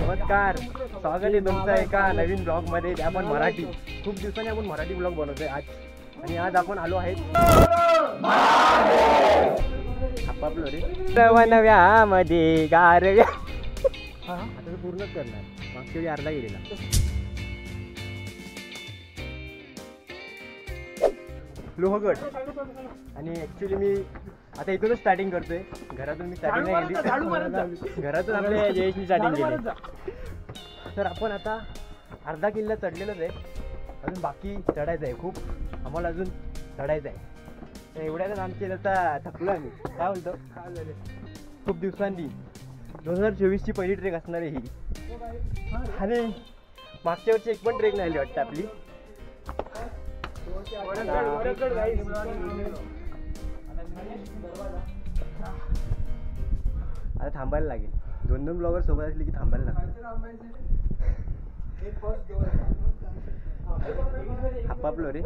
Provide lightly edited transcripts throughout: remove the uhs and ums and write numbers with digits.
नमस्कार, स्वागत आहे तुमचं एका नवीन ब्लॉग मध्ये. आपण मराठी खूप दिवसांनी आपण मराठी ब्लॉग बनवतोय आज. आणि आज आपण आलो आहेत आपापलो रे नव्यामध्ये गारव्या. आता पूर्णच करणार, मागच्या वेळी अर्धा गेलेला. लोहगड. आणि ऍक्च्युली मी आता इथूनच स्टार्टिंग करतोय. घरातून मी स्टार्टिंग नाही केली, घरातून आपल्या जयेशनी स्टार्टिंग केली. तर आपण आता अर्धा किल्ला चढलेलोच आहे, अजून बाकी चढायचं आहे. खूप आम्हाला अजून चढायचं आहे. तर एवढ्याच आमचे आता थकलो आम्ही. काय बोलतो, काय झालं? खूप दिवसांनी 2024ची पहिली ट्रेक असणार आहे ही. आणि मागच्या वर्षी एक पण ट्रेक नाही आली वाटतं आपली. आता थांबायला लागेल. 2-2 ब्लॉगर सोबत असले की थांबायला लागतं. आपापलो रे.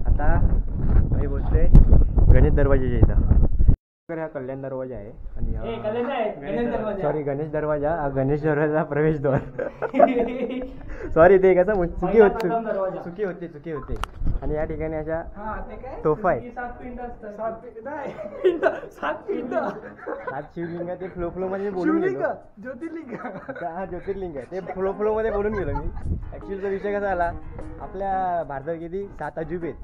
आता आम्ही बोलतोय गणेश दरवाजाच्या इथं. हा कल्याण दरवाजा आहे. आणि सॉरी, गणेश दरवाजा, गणेश दरवाजा प्रवेशद्वार. सॉरी, ते कसं चुकी होते. आणि या ठिकाणी अशा तोफा आहेत. 7 शिवलिंग. ते फ्लो मध्ये बोलून गेलो. ज्योतिर्लिंग. हा, ज्योतिर्लिंग आहे ते. फ्लो मध्ये बोलून गेलो मी. ऍक्च्युअली तो विषय कसा आला, आपल्या भारतात किती 7 अजूबे आहेत.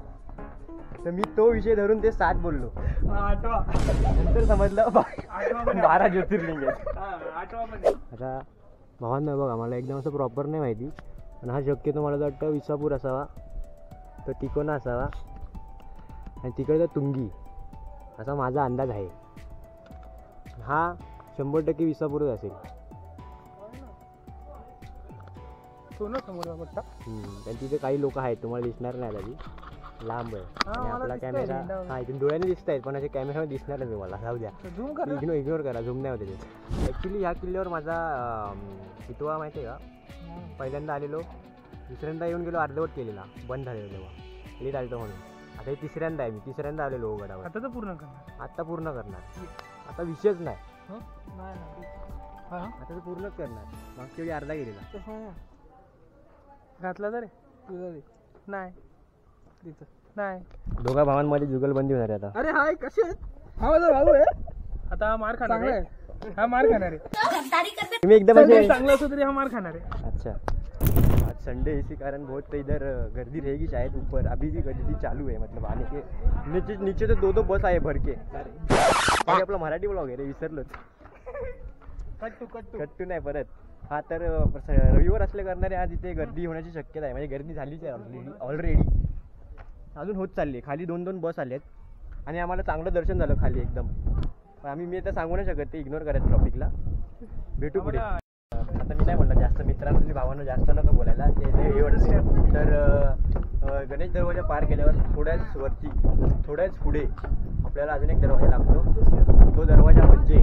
तर मी तो विषय धरून ते 7 बोललो. नंतर समजलं 12 ज्योतिर्लिंग आहेत. आता भावांना बघा, मला एकदम असं प्रॉपर नाही माहिती, पण हा शक्यतो मला वाटतं विसापूर असावा, तो तिकोना असावा, आणि तिकडचा तुंगी असा माझा अंदाज आहे. हा 100% विसापूरच असेल. आणि तिथे काही लोक आहेत, तुम्हाला दिसणार नाही आधी, लांब आहे. आणि आपला कॅमेरा हा इथून डोळ्याने दिसत आहेत, पण असे कॅमेरामध्ये दिसणार नाही तुम्हाला. जाऊ द्या, इग्नोर करा, झूम नाही होते त्याच्यात. ॲक्च्युली ह्या किल्ल्यावर माझा कितवा माहिती आहे का? पहिल्यांदा आलेलो, दुसऱ्यांदा येऊन गेलो, अर्धवट केलेला, बंद झालेलं तेव्हा, लेट आलतो म्हणून. आता हे तिसऱ्यांदा आहे, मी तिसऱ्यांदा आलेलो गडावर. आता तर पूर्ण करणार, आता पूर्ण करणार. आता विषयच नाही, आता तर पूर्णच करणार. मागच्या वेळी अर्धा गेलेला. घातला तर नाही नाही. दोघा भावांमध्ये जुगलबंदी होणार आहे आता. अरे हाय, कसे आहेत? हा माझा भाऊ आहे. आता हा मार खाणार आहे. हा मार खाणार आहे. मी एकदम चांगला असो तरी हा मार खाणार आहे. अच्छा, आज संडे इसी कारण बहुत इधर गर्दी रहेगी शायद. ऊपर अभी भी गर्दी चालू है, मतलब आने के नीचे तो 2 बस आहे भर के. आपला मराठी ब्लॉग आहे रे, विसरलोच. कट्टू नाही परत. हा तर रविवार असल्या करणारे आज इथे गर्दी होण्याची शक्यता आहे. म्हणजे गर्दी झालीच आहे ऑलरेडी, अजून होत चालली आहे. खाली 2-2 बस आलेत आणि आम्हाला चांगलं दर्शन झालं खाली एकदम. पण मी आता सांगू नाही शकत, ते इग्नोर करायचं टॉपिकला. भेटू पुढे. आता मी नाही म्हणणार जास्त, मित्रांनी भावांना जास्त नका बोलायला, ते हे वाटतं. तर गणेश दरवाजा पार केल्यावर थोड्याच वरती, थोड्याच पुढे आपल्याला अजून एक दरवाजा लागतो. तो दरवाजा म्हणजे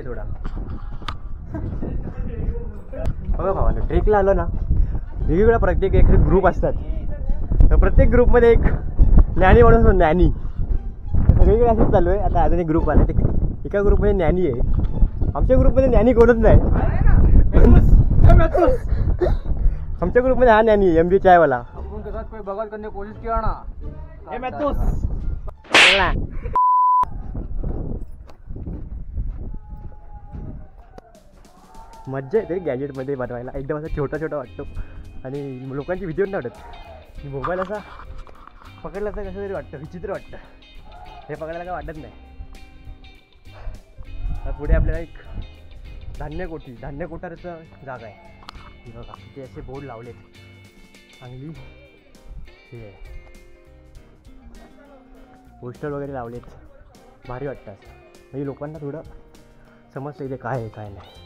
थोडा बघा भावानं, ट्रेकला आलो ना, वेगवेगळ्या प्रत्येक एक ग्रुप असतात. तर प्रत्येक ग्रुपमध्ये एक ज्ञानी माणूस, ज्ञानी. सगळीकडे असंच चालू आहे. आता अजून एक ग्रुप आला, ते एका ग्रुपमध्ये ज्ञानी आहे. आमच्या ग्रुपमध्ये ज्ञानी कोणच नाही. आमच्या ग्रुपमध्ये हा ज्ञानी आहे, MB चायवाला. बघत करने कोशिश किया ना. मज्जा येते गॅजेटमध्ये बनवायला, एकदम असा छोटा वाटतो. आणि लोकांची व्हिडिओ नाही वाटत. मोबाईल असा पकडला तर कसं तरी वाटतं, विचित्र वाटतं. हे पकडायला काय वाटत नाही. पुढे आपल्याला एक धान्य कोठाराचं जागा आहे. बघा ते असे बोर्ड लावलेत चांगली. हे पोस्टर वगैरे लावलेत, भारी वाटतं. म्हणजे लोकांना थोडं समजतं इथे काय आहे काय नाही.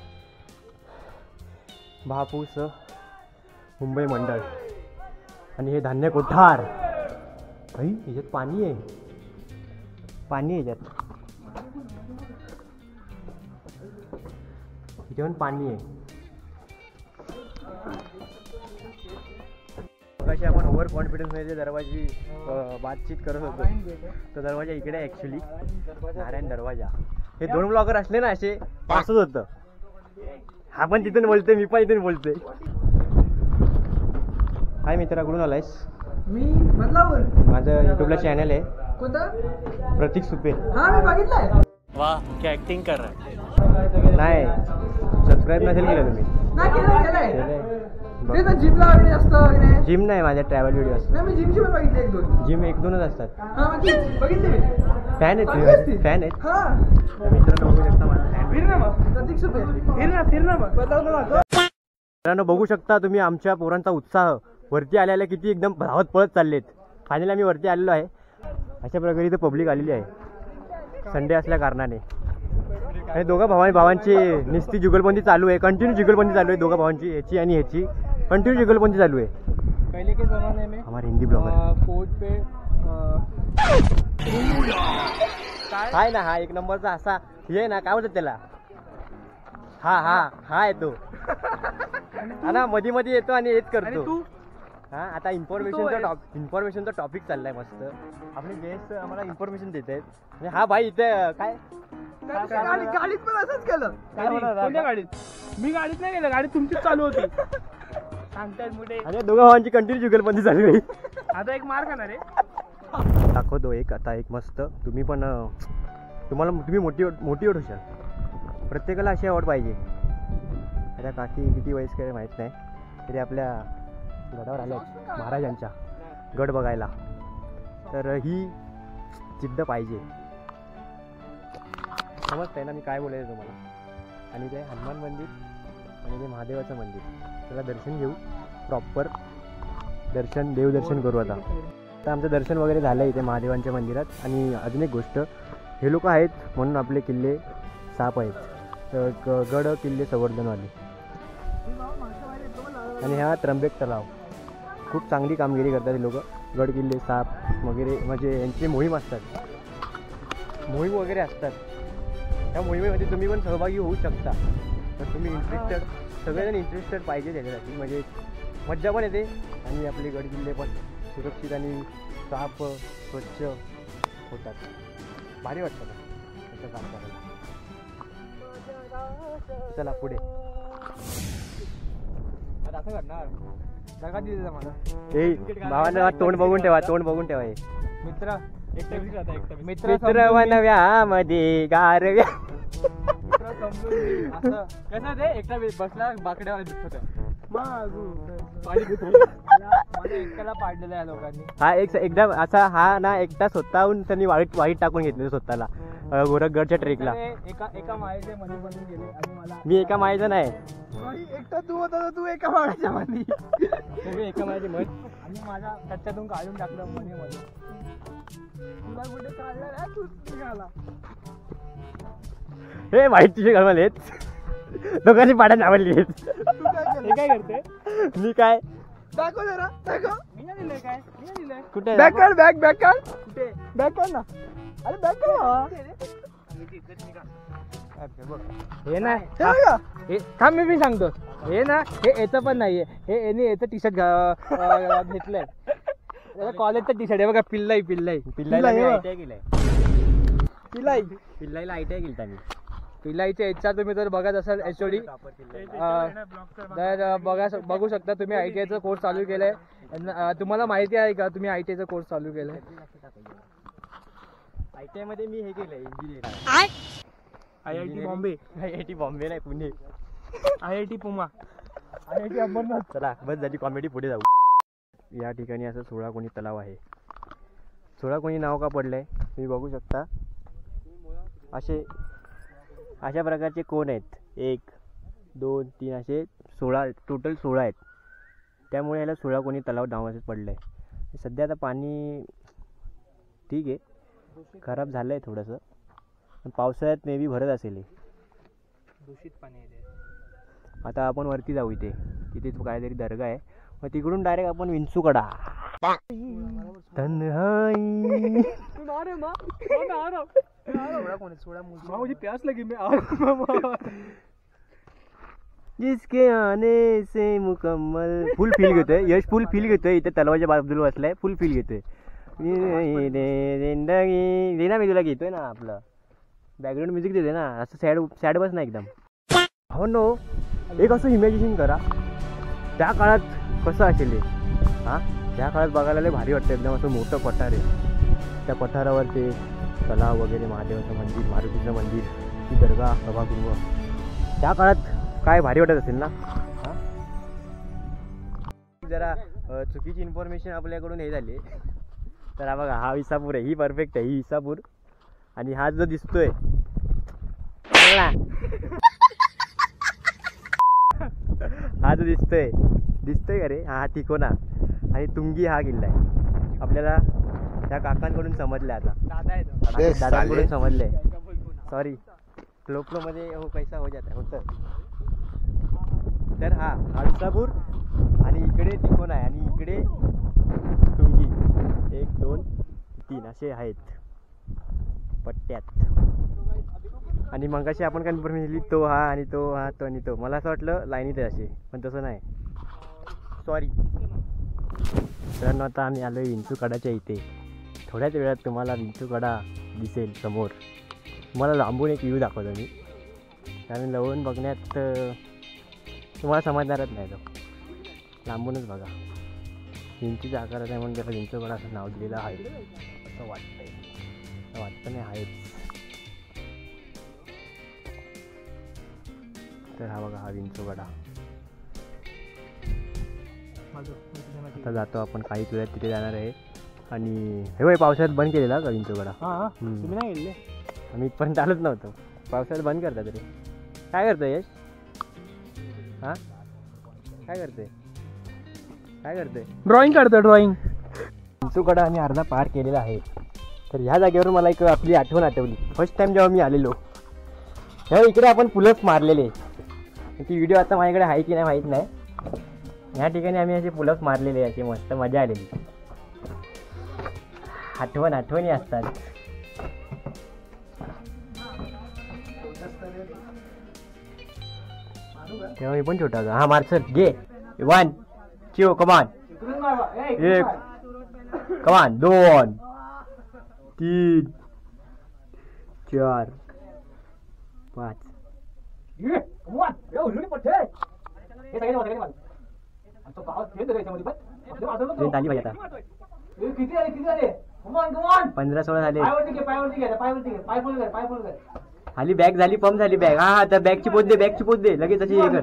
महापूस मुंबई मंडळ. आणि हे धान्य कोठार. याच्यात पाणी आहे, याच्यात इथे पण पाणी आहे. मगाशी आपण ओव्हर कॉन्फिडन्समध्ये दरवाजी बातचीत करत होतो. तो दरवाजा इकडे आहे ॲक्च्युली, नारायण दरवाजा. हे 2 ब्लॉगर असले ना असे असंच होतं. हा पण तिथून बोलतोय, मी पण इथून बोलतोय. हाय मित्रा, कुठून आलायस? मी बदलापूर. माझं युट्यूबला चॅनल आहे. कोणतं? प्रतीक सुपे. हा मी बघितलंय. वाह क्या ऍक्टिंग कर रहा है. नाही सबस्क्राईब नसेल केलं तुम्ही? नाही केलंय. केलंय. ते तर जिमला वगैरे असतं वगैरे. जिम नाही, माझ्या ट्रॅव्हल व्हिडिओ असतात. नाही मी जिमची पण बघितली 1-2. जिम 1-2च असतात. हा बघितली मी. फॅन आहेत तुम्ही? फॅन आहेत. हा मित्रांनो बघू शकता माझा फॅन. फिर ना मग प्रतीक सुपे. फिर ना मग बदलाव. मित्रांनो बघू शकता तुम्ही आमच्या पोरांचा उत्साह. वरती आलेला किती एकदम धावत पळत चाललेत. फायनली आम्ही वरती आलेलो आहे. अशा प्रकारे इथं पब्लिक आलेली आहे संडे असल्या कारणाने. आणि दोघा भावांची निस्ती जुगलबंदी चालू आहे. कंटिन्यू जुगलबंदी चालू आहे दोघा भावांची, ह्याची आणि ह्याची कंटिन्यू जुगलबंदी चालू आहे. पहले के जमाने में हमारे हिंदी ब्लॉगर फोर्ट पे काय ना, हा 1 नंबरचा असा हे ना, काय म्हणतात त्याला, हा येतो ना मध्ये मध्ये येतो आणि हेच करतो. हा आता इन्फॉर्मेशनचा टॉपिक चाललाय मस्त. आपले गेस्ट आम्हाला इन्फॉर्मेशन देत आहेत. आणि हा भाई इथे काय गाडीत पण असंच केलं. कोणत्या गाडीत? मी गाडीत नाही गेलं, गाडी तुमचीच चालू होती. सांगतायत मोठे. आणि दोघा भावांची कंटिन्यू जुगलबंदी चालू आहे. आता एक मार खाणार रे. दाखवतो आता एक मस्त. तुम्ही पण तुम्ही मोटिवेट होशाल. प्रत्येकाला अशी आवड पाहिजे. आता काकी किती वयस्कर माहीत नाही, तरी आपल्या गडावर आल्या महाराजांच्या गड बघायला. तर ही जिद्द पाहिजे. समजतंय ना मी काय बोलायचं तुम्हाला. आणि ते हनुमान मंदिर आणि ते महादेवाचं मंदिर, त्याला दर्शन घेऊ. प्रॉपर देवदर्शन करू. आता आमचं दर्शन वगैरे झालं इथे महादेवांच्या मंदिरात. आणि अजून एक गोष्ट, हे लोक आहेत म्हणून आपले किल्ले साफ आहेत. गड किल्ले संवर्धनवाले. आणि हा त्र्यंबक तलाव खूप चांगली कामगिरी करतात हे लोक. गड किल्ले साफ वगैरे म्हणजे यांची मोहीम वगैरे असतात. त्या मोहिमेमध्ये तुम्ही पण सहभागी होऊ शकता. तर तुम्ही सगळेजण इंटरेस्टेड पाहिजे त्याच्यासाठी. म्हणजे मज्जा पण येते आणि आपले गड किल्ले पण सुरक्षित आणि साफ स्वच्छ होतात. भारी वाटतं त्याचं काम करायला. चला पुढे. असं करणार जगा दिली मला. भावांना तोंड बघून ठेवा. हे मित्र मित्र वनव्यामध्ये गारव्या. कसं ते एकटा बसला बाकड्यावर दिसत एकट्याला पाडलेलं आहे लोकांनी. हा एकदा असा हा ना एकटा स्वतःहून त्यांनी वाईट टाकून घेतलं स्वतःला गोरखगडच्या ट्रेकला. एका माळेच्या मध्ये बनून गेले आणि मला. मी एका माळेचा नाही, एकटा तू होता. तू एका माळ्याच्या मध्ये. एका माळेचे मत आणि माझ्या त्याच्यातून काढून टाकलं मध्ये. तुला कुठे काढलं तू निघाला. हे वाईट तुझे घालवाले दोघांनी पाड्या नावली. तू काय करते? मी काय दाखव जरा दाखव. मी नाही दिलंय काय? मी नाही दिलंय. कुठे बॅक काढ कुठे बॅक काढ ना. अरे बॅक काढ. हे ना थांब मी सांगतो. हे ना हे याचं पण नाहीये. हे याने याचं टी शर्ट घेतलंय. कॉलेजचं टी शर्ट आहे बघा. पिल्लाईला आयटीआय केली मी. पिल्लाईच्या इच्छा तुम्ही जर बघत असाल HOD तर बघू शकता तुम्ही. ITIचा कोर्स चालू केलाय. तुम्हाला माहिती आहे का तुम्ही ITIचा कोर्स चालू केलाय? ITI मध्ये मी हे केलंय engineering. IIT Bombay. IIT Bombay नाही, पुणे. IIT पुमा. IIT अमरनाथ. चला बस झाली कॉमेडी, पुढे जाऊ. या ठिकाणी असं 16 कोणी तलाव आहे. 16 कोणी नाव का पडलंय तुम्ही बघू शकता. अशा प्रकारचे कोण आहेत. 1 2 3 असे 16 टोटल 16 आहेत. त्यामुळे याला 16 कोणी तलाव नावाचं पडलं आहे. सध्या आता पाणी ठीक आहे, खराब झालं आहे थोडंसं. पण पावसाळ्यात मे बी भरत असेल. दूषित पाणी आहे. आता आपण वरती जाऊ. तिथे काहीतरी दर्गा आहे. मग तिकडून डायरेक्ट आपण विंचूकडा. मुझे प्यास लगी. मैं जिसके आने से मुकम्मल. फुल फील घेतोय यश, फुल फील घेतोय. इथे तलवाच्या बाजूला बसलाय, फुल फील घेतोय. ना मी तुला घेतोय ना, आपलं बॅकग्राऊंड म्युझिक देते ना, असं सॅड सॅड बस ना एकदम. हो नो, एक असं इमॅजिनेशन करा त्या काळात कसं असेल हे. हां, त्या काळात बघायला लय भारी वाटतं. एकदम असं मोठं पठार आहे, त्या पठारावर ते तलाव वगैरे, महादेवाचं मंदिर, मारुतीचं मंदिर, ती दर्गा, सभागृह. त्या काळात काय भारी वाटत असेल ना. हां, जरा चुकीची इन्फॉर्मेशन आपल्याकडून हे झाली. तर हा बघा, हा विसापूर आहे, ही परफेक्ट आहे, ही विसापूर. आणि हा जो दिसतोय हा जो दिसतोय का रे, हा तिकोना. आणि तुंगी हा किल्ला आहे. आपल्याला त्या काकांकडून समजलं, आता दादांकडून समजलंय. सॉरी, फ्लो मध्ये हो पैसा हो जाता होतं. तर हा विसापूर आणि इकडे तिकोना आहे आणि इकडे तुंगी. 1 2 3 असे आहेत पट्ट्यात. आणि मगाशी आपण कन्फर्मेशन दिली, तो हा आणि तो हा, तो आणि तो. मला असं वाटलं लाईनीत आहे असे, पण तसं नाही. सॉरी. तर आता आम्ही आलो विंचूकडाच्या इथे. थोड्याच वेळात तुम्हाला विंचूकडा दिसेल समोर. तुम्हाला लांबून एक व्ह्यू दाखवतो मी, कारण लवून बघण्यात तुम्हाला समजणारच नाही. तो लांबूनच बघा. विंचूच्या आकारात आहे म्हणून त्याला विंचूकडा असं नाव दिलेलं आहे असं वाटतंय. वाटतं नाही आहेच. तर हा बघा, हा विंचूकडा. आता जातो आपण, काही वेळात तिथे जाणार आहे. आणि हे बाई, पावसाळ्यात बंद केलेला का विंचूकडा? तुम्ही नाही गेले? आम्ही इथपर्यंत आलोच नव्हतो. पावसाळ्यात बंद करता तरी. काय करतोय यश? हां, काय करतोय? ड्रॉइंग काढतो, ड्रॉइंग. विंचूकडा आम्ही अर्धा पार केलेला आहे. तर ह्या जागेवरून मला एक आपली आठवण आठवली. फर्स्ट टाइम जेव्हा मी आलेलो तेव्हा इकडे आपण पुलअप्स मारलेले. ती व्हिडिओ आता माझ्याकडे आहे की नाही माहीत नाही. ह्या ठिकाणी आम्ही असे पुलअप्स मारलेले, असे मस्त मजा आलेली. आठवणी असतात. तेव्हा मी पण छोटा होता. हा मार सर, घे. 1 2 कमान. 1 कमान, 2 3 4 5. झाली पाहिजे आता. 15-16 झाले. खाली बॅग झाली, पंप झाली बॅग. हा आता बॅगची पोच दे लगेच अशी हे कर.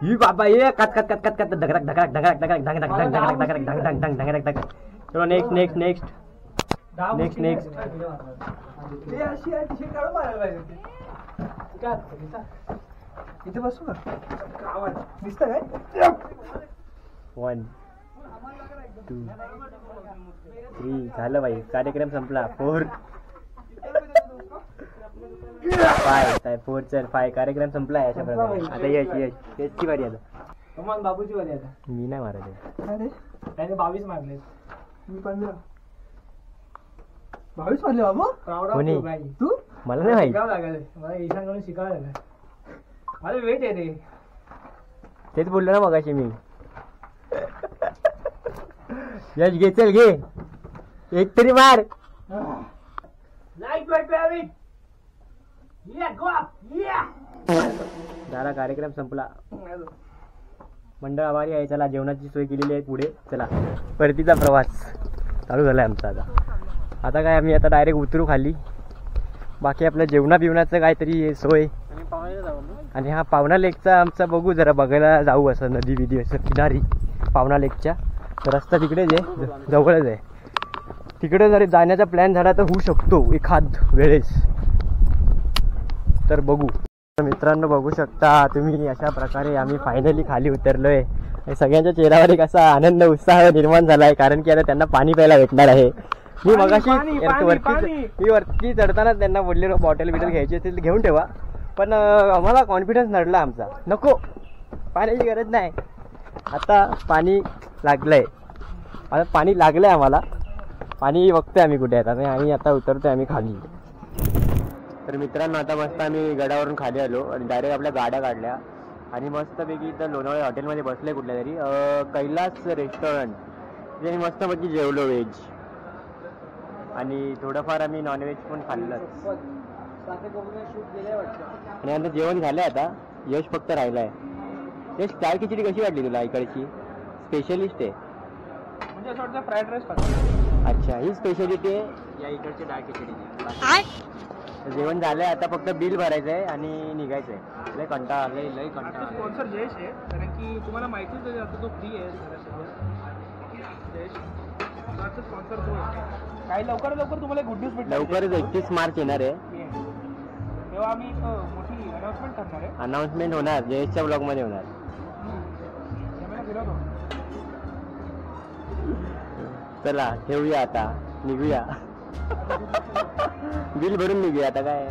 ही बाबा, ये cut cut cut cut cut धगरक धगरक धगरक धगरक धगरक धगरक धगरक धगरक धगरक धगरक धगरक. चलो नेक्स्ट. इथे बसू का? दिसतं काय? 1 2 3 झालं बाई, कार्यक्रम संपला. 4 5 4 चल 5 कार्यक्रम संपला. अशा प्रकारे आता यशची वारी. आता बाबूची वारी. आता मी नाही मारत आहे. त्याने 22 मारले, मी 15. 22 मारले बाबू. कोणी? तू? मला नाही माहित. मला ईशानकडून शिकायला लागलं. मला वेट आहे रे. तेच बोललो ना मगाशी मी. यश घे, चल घे, एक तरी मार. झाला कार्यक्रम संपला. मंडळ आभारी आहे. चला, जेवणाची सोय केलेली आहे पुढे. चला, परतीचा प्रवास चालू झाला आहे आमचा. आता काय, आम्ही आता डायरेक्ट उतरू खाली. बाकी आपल्या जेवणाबिवणाचं काहीतरी सोय. आणि हा पावना लेकचा आमचा बघू, जरा बघायला जाऊ असं नदी बिदी असं किनारी पावना लेकच्या. रस्ता तिकडेच आहे, जवळच आहे. तिकडे जरी जाण्याचा प्लॅन झाला तर होऊ शकतो एखाद वेळेस. तर बघू. मित्रांनो, बघू शकता तुम्ही, अशा प्रकारे आम्ही फायनली खाली उतरलोय. सगळ्यांच्या चेहऱ्यावर एक असा आनंद उत्साह निर्माण झाला आहे, कारण की आता त्यांना पाणी प्यायला भेटणार आहे. मी मगाशी वरती चढताना त्यांना बोललेलो बॉटल बिटल घ्यायची असेल तर घेऊन ठेवा, पण आम्हाला कॉन्फिडन्स नडला आमचा. नको, पाण्याची गरज नाही. आता पाणी लागलंय, आम्हाला पाणी बघतोय आम्ही कुठे आहेत. आणि आता उतरतोय आम्ही खाली. तर मित्रांनो, आता मस्त आम्ही गडावरून खाली आलो आणि डायरेक्ट आपल्या गाड्या काढल्या. आणि मस्तपैकी इथं लोणावळे हॉटेलमध्ये बसले कुठल्या तरी कैलास रेस्टॉरंट. तिथे मस्तपैकी जेवलो व्हेज आणि थोडंफार आम्ही नॉनव्हेज पण खाल्लं. आणि आता जेवण झालं आता. यश फक्त राहिलाय. ते स्टार खिचडी कशी वाटली तुला इकडची? स्पेशलिस्ट आहे म्हणजे असं वाटतं फ्राईड राईस खातो. अच्छा, ही स्पेशालिटी आहे या इकडची डाळ खिचडीची. जेवण झालंय आता फक्त बिल भरायचं आहे आणि निघायचं आहे. लय कंटाळा आलाय, लय कंटाळा. स्पॉन्सर जयेश आहे कारण की तुम्हाला माहितीच आहे आता तो फ्री आहे जयेश. स्पॉन्सर तो आहे. काही लवकर तुम्हाला गुड न्यूज भेटणार. लवकरच 31 मार्च येणार आहे. तेव्हा आम्ही एक मोठी अनाउन्समेंट करणार आहे. अनाउन्समेंट होणार, जयेशच्या ब्लॉगमध्ये होणार. चला ठेवूया आता, निघूया. बिल भरून निघूया आता काय.